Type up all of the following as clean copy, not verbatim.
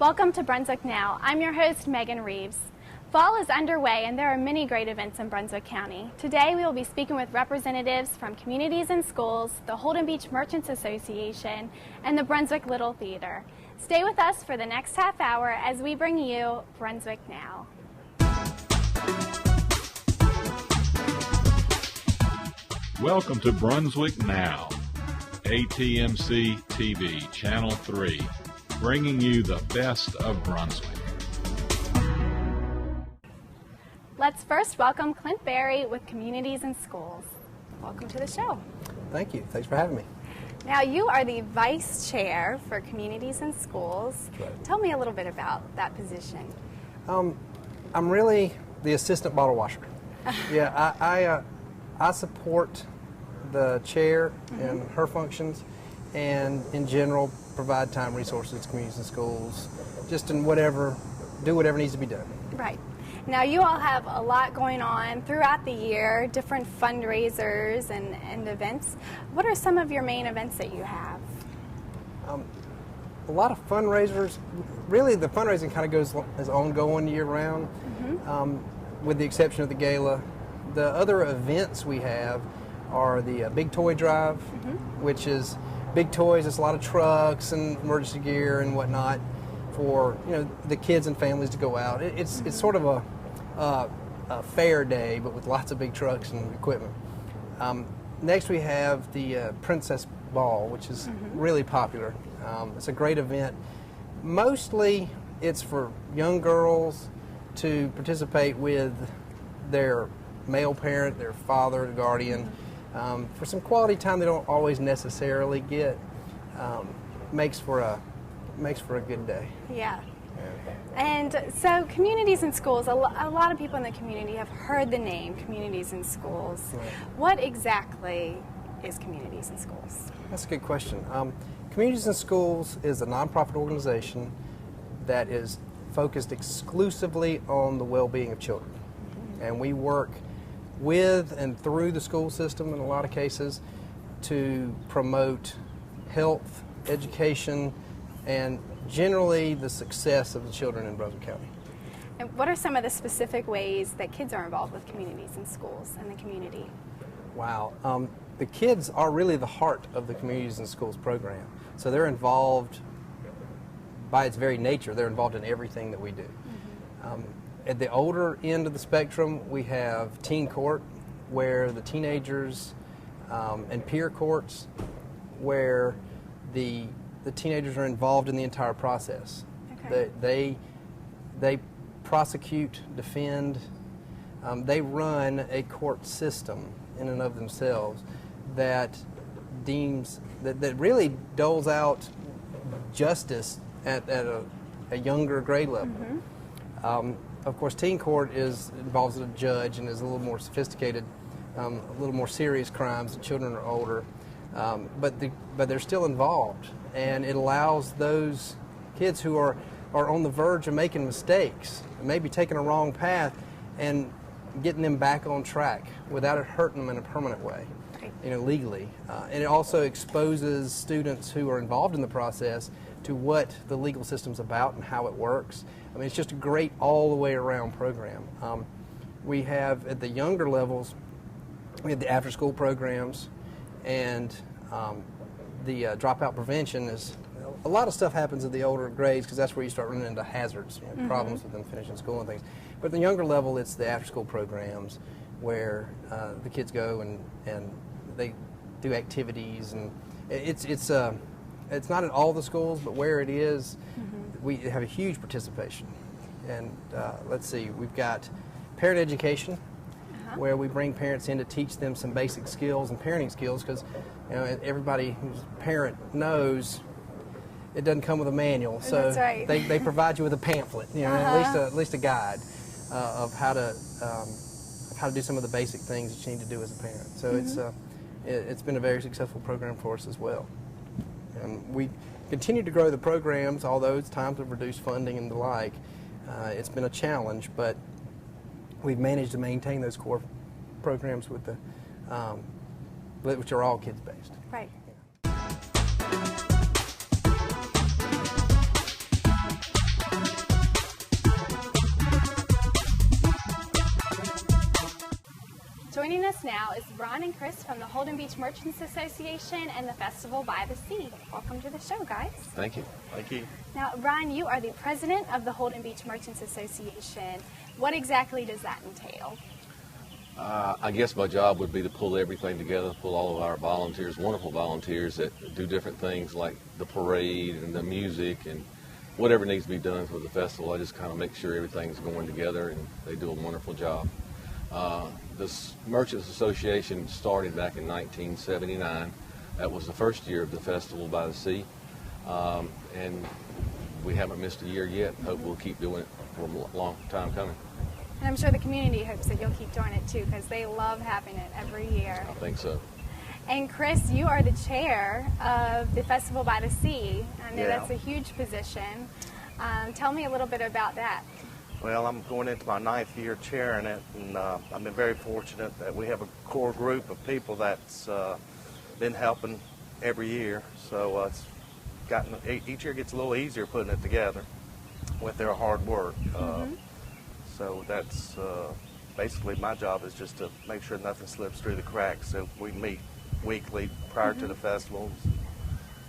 Welcome to Brunswick Now. I'm your host, Megan Reeves. Fall is underway and there are many great events in Brunswick County. Today we will be speaking with representatives from Communities and Schools, the Holden Beach Merchants Association, and the Brunswick Little Theater. Stay with us for the next half hour as we bring you Brunswick Now. Welcome to Brunswick Now, ATMC TV, Channel 3, bringing you the best of Brunswick. Let's first welcome Clint Berry with Communities and Schools. Welcome to the show. Thank you. Thanks for having me. Now, you are the Vice Chair for Communities and Schools. Right. Tell me a little bit about that position. I'm really the assistant bottle washer. Yeah, I support the chair and her functions, and in general provide time resources to communities and schools, just in do whatever needs to be done. Right. Now, you all have a lot going on throughout the year, different fundraisers and events. What are some of your main events that you have? A lot of fundraisers. Really, the fundraising kind of is ongoing year round, with the exception of the gala. The other events we have are the Big Toy Drive, which is big toys. It's a lot of trucks and emergency gear and whatnot for the kids and families to go out. It's sort of a fair day, but with lots of big trucks and equipment. Next we have the Princess Ball, which is really popular. It's a great event. Mostly it's for young girls to participate with their male parent, their father, guardian, for some quality time they don't always necessarily get. Makes for a good day. Yeah. And so Communities and Schools, a lot of people in the community have heard the name Communities and Schools. Right. What exactly is Communities and Schools? That's a good question. Communities and Schools is a nonprofit organization that is focused exclusively on the well-being of children. And we work with and through the school system in a lot of cases to promote health, education, and generally the success of the children in Brunswick County. And what are some of the specific ways that kids are involved with Communities and Schools in the community? Wow. The kids are really the heart of the Communities and Schools program. So they're involved, by its very nature, they're involved in everything that we do. At the older end of the spectrum, we have teen court, where the teenagers, and peer courts, where the teenagers are involved in the entire process. Okay. They prosecute, defend, they run a court system in and of themselves that really doles out justice at a younger grade level. Of course, teen court involves a judge and is a little more sophisticated, a little more serious crimes. The children are older, but they're still involved, and it allows those kids who are on the verge of making mistakes, maybe taking a wrong path, and getting them back on track without it hurting them in a permanent way, legally. And it also exposes students who are involved in the process to what the legal system's about and how it works. I mean, it's just a great all-the-way-around program. We have, at the younger levels, we have the after-school programs, and the dropout prevention is, a lot of stuff happens at the older grades because that's where you start running into hazards, problems with them finishing school and things. But at the younger level, it's the after-school programs where the kids go and they do activities, and it's not at all the schools, but where it is, we have a huge participation. And let's see, we've got parent education, where we bring parents in to teach them some basic skills and parenting skills, because everybody who's a parent knows it doesn't come with a manual. So That's right. they provide you with a pamphlet, at least a guide of how to do some of the basic things that you need to do as a parent. So it's been a very successful program for us as well. And we continue to grow the programs, although it's times of reduced funding and the like. It's been a challenge, but we've managed to maintain those core programs with which are all kids-based. Right. Joining us now is Ron and Chris from the Holden Beach Merchants Association and the Festival by the Sea. Welcome to the show, guys. Thank you. Thank you. Now, Ron, you are the president of the Holden Beach Merchants Association. What exactly does that entail? I guess my job would be to pull everything together, pull all of our volunteers, wonderful volunteers that do different things like the parade and the music and whatever needs to be done for the festival. I just kind of make sure everything's going together, and they do a wonderful job. This Merchants Association started back in 1979. That was the first year of the Festival by the Sea, and we haven't missed a year yet. Hope we'll keep doing it for a long time coming. And I'm sure the community hopes that you'll keep doing it too, because they love having it every year. I think so. And Chris, you are the chair of the Festival by the Sea. I know Yeah. that's a huge position. Tell me a little bit about that. Well, I'm going into my 9th year chairing it, and I've been very fortunate that we have a core group of people that's been helping every year. So it's gotten, each year gets a little easier putting it together with their hard work. So that's basically my job is just to make sure nothing slips through the cracks. So we meet weekly prior to the festivals.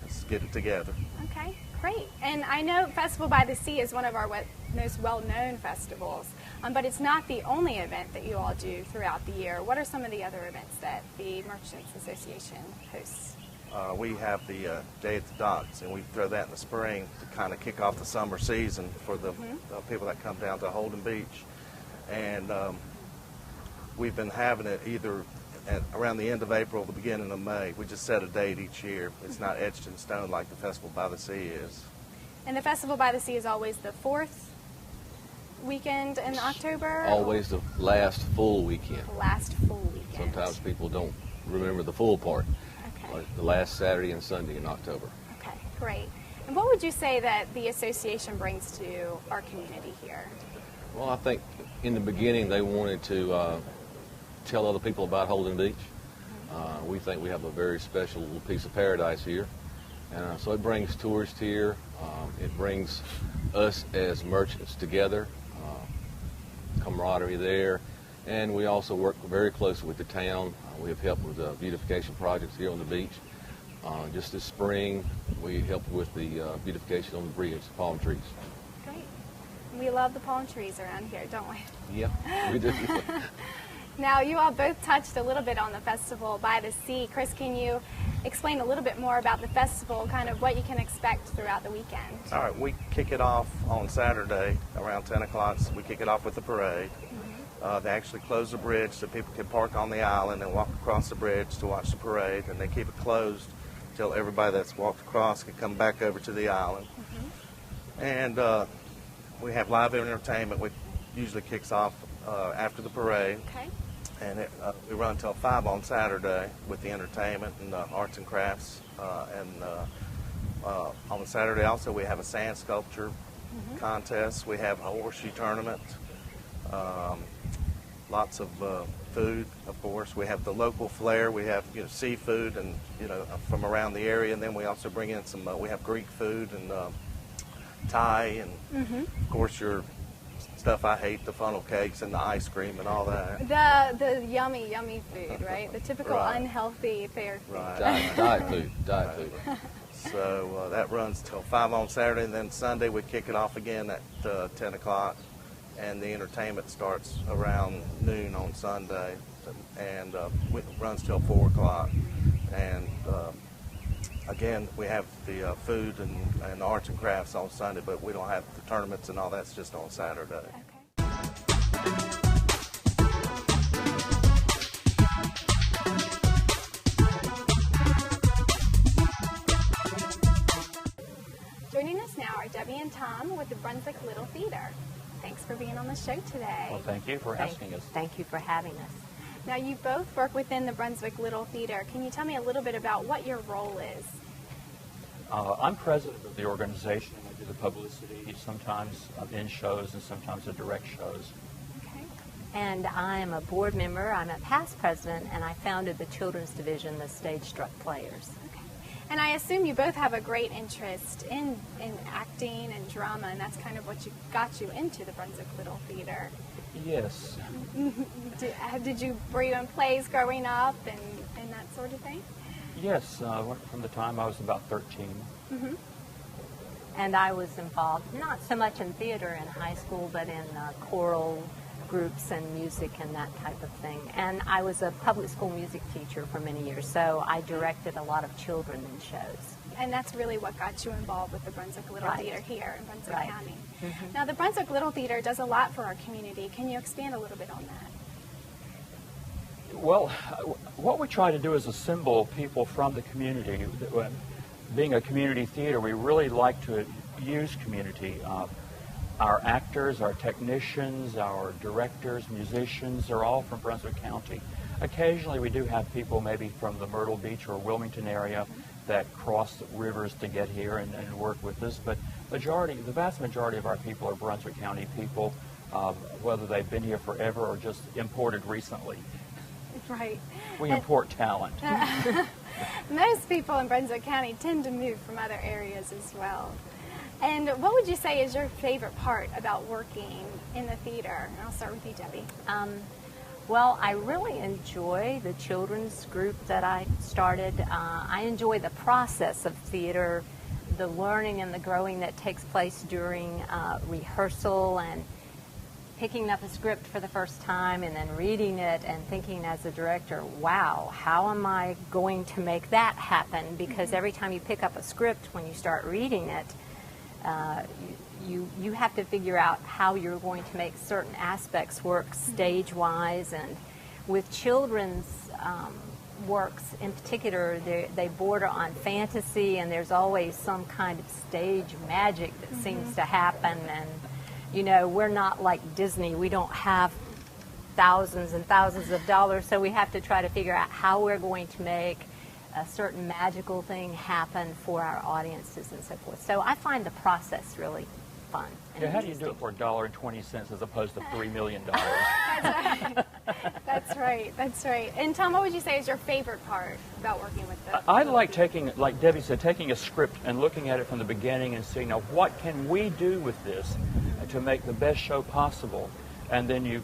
Let's get it together. Okay, great. And I know Festival by the Sea is one of our most well-known festivals, but it's not the only event that you all do throughout the year. What are some of the other events that the Merchants Association hosts? We have the Day at the Docks, and we throw that in the spring to kind of kick off the summer season for the people that come down to Holden Beach. And we've been having it either around the end of April or the beginning of May. We just set a date each year. It's not etched in stone like the Festival by the Sea is. And the Festival by the Sea is always the 4th weekend in October? Always the last full weekend. Last full weekend. Sometimes people don't remember the full part. Okay. Like the last Saturday and Sunday in October. Okay, great. And what would you say that the association brings to our community here? Well, I think in the beginning they wanted to tell other people about Holden Beach. We think we have a very special little piece of paradise here. And so it brings tourists here. It brings us as merchants together, camaraderie there. And we also work very closely with the town. We have helped with beautification projects here on the beach. Just this spring, we helped with the beautification on the bridge, the palm trees. Great. We love the palm trees around here, don't we? Yeah, we do. Now, you all both touched a little bit on the Festival by the Sea. Chris, can you explain a little bit more about the festival, kind of what you can expect throughout the weekend? All right, we kick it off on Saturday around 10 o'clock. So we kick it off with the parade. They actually close the bridge so people can park on the island and walk across the bridge to watch the parade, and they keep it closed until everybody that's walked across can come back over to the island. And we have live entertainment, which usually kicks off after the parade. Okay. And we run until 5 on Saturday with the entertainment and arts and crafts. On the Saturday also we have a sand sculpture contest. We have a horseshoe tournament. Lots of food, of course. We have the local flair. We have seafood and from around the area, and then we also bring in some. We have Greek food and Thai, and of course your stuff I hate, the funnel cakes and the ice cream and all that. The yummy, yummy food, right? The typical Right. unhealthy fair food. Right. Diet food. So that runs till 5 on Saturday, and then Sunday we kick it off again at 10 o'clock, and the entertainment starts around noon on Sunday, and it runs till 4 o'clock. And again, we have the food and arts and crafts on Sunday, but we don't have the tournaments and all that's just on Saturday. Okay. Joining us now are Debbie and Tom with the Brunswick Little Theater. Thanks for being on the show today. Well, thank you for asking us. Thank you for having us. Now, you both work within the Brunswick Little Theater. Can you tell me a little bit about what your role is? I'm president of the organization. I do the publicity, sometimes in shows and sometimes the direct shows. Okay. And I'm a board member. I'm a past president, and I founded the children's division, the Stage Struck Players. Okay. And I assume you both have a great interest in acting and drama, and that's kind of what got you into the Brunswick Little Theater. Yes. Were you in plays growing up and that sort of thing? Yes, from the time I was about 13. Mm-hmm. And I was involved, not so much in theater in high school, but in choral groups and music and that type of thing. And I was a public school music teacher for many years, so I directed a lot of children in shows. And that's really what got you involved with the Brunswick Little Right. Theater here in Brunswick Right. County. Mm-hmm. Now, the Brunswick Little Theater does a lot for our community. Can you expand a little bit on that? Well, what we try to do is assemble people from the community. Being a community theater, we really like to use community. Our actors, our technicians, our directors, musicians are all from Brunswick County. Occasionally we do have people maybe from the Myrtle Beach or Wilmington area that cross the rivers to get here and work with us, but the vast majority of our people are Brunswick County people, whether they've been here forever or just imported recently. Right. We import talent. Most people in Brunswick County tend to move from other areas as well. And what would you say is your favorite part about working in the theater? And I'll start with you, Debbie. Well, I really enjoy the children's group that I started. I enjoy the process of theater, the learning and the growing that takes place during rehearsal and picking up a script for the first time and then reading it and thinking as a director, wow, how am I going to make that happen? Because every time you pick up a script, when you start reading it, you have to figure out how you're going to make certain aspects work stage-wise. And with children's works in particular, they border on fantasy, and there's always some kind of stage magic that seems to happen. And you know, we're not like Disney. We don't have thousands and thousands of dollars, so we have to try to figure out how we're going to make a certain magical thing happen for our audiences and so forth. So I find the process really fun. And Yeah, how do you do it for $1.20 as opposed to $3 million? That's right. That's right. And Tom, what would you say is your favorite part about working with the I like taking, like Debbie said, taking a script and looking at it from the beginning and saying, now what can we do with this to make the best show possible? And then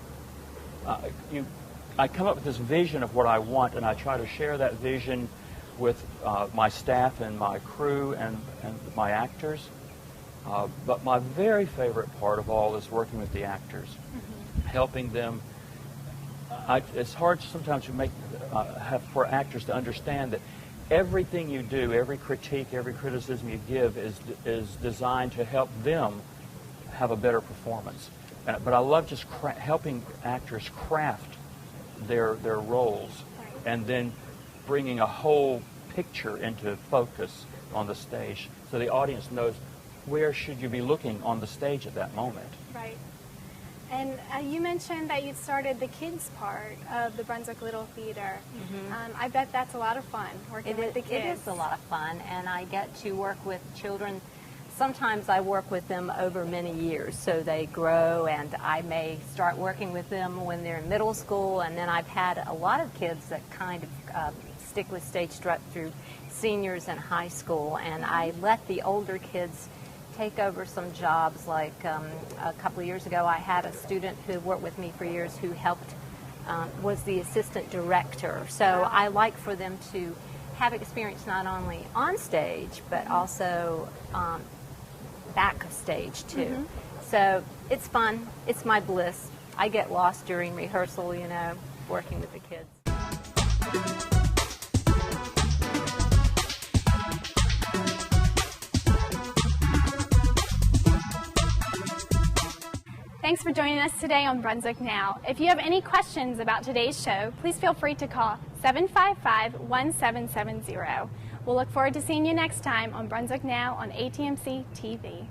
I come up with this vision of what I want, and I try to share that vision with my staff and my crew and my actors. But my very favorite part of all is working with the actors, helping them. It's hard sometimes to have for actors to understand that everything you do, every critique, every criticism you give is designed to help them have a better performance. But I love just helping actors craft their roles and then bringing a whole picture into focus on the stage so the audience knows where should you be looking on the stage at that moment. Right. And you mentioned that you started the kids part of the Brunswick Little Theater. I bet that's a lot of fun, working with the kids. It is a lot of fun, and I get to work with children. Sometimes I work with them over many years, so they grow, and I may start working with them when they're in middle school, and then I've had a lot of kids that kind of stick with stage struck through seniors in high school, and I let the older kids take over some jobs. Like a couple of years ago, I had a student who worked with me for years who helped, was the assistant director. So I like for them to have experience not only on stage, but also back of stage too. So it's fun. It's my bliss. I get lost during rehearsal, you know, working with the kids. Thanks for joining us today on Brunswick Now. If you have any questions about today's show, please feel free to call 755-1770. We'll look forward to seeing you next time on Brunswick Now on ATMC TV.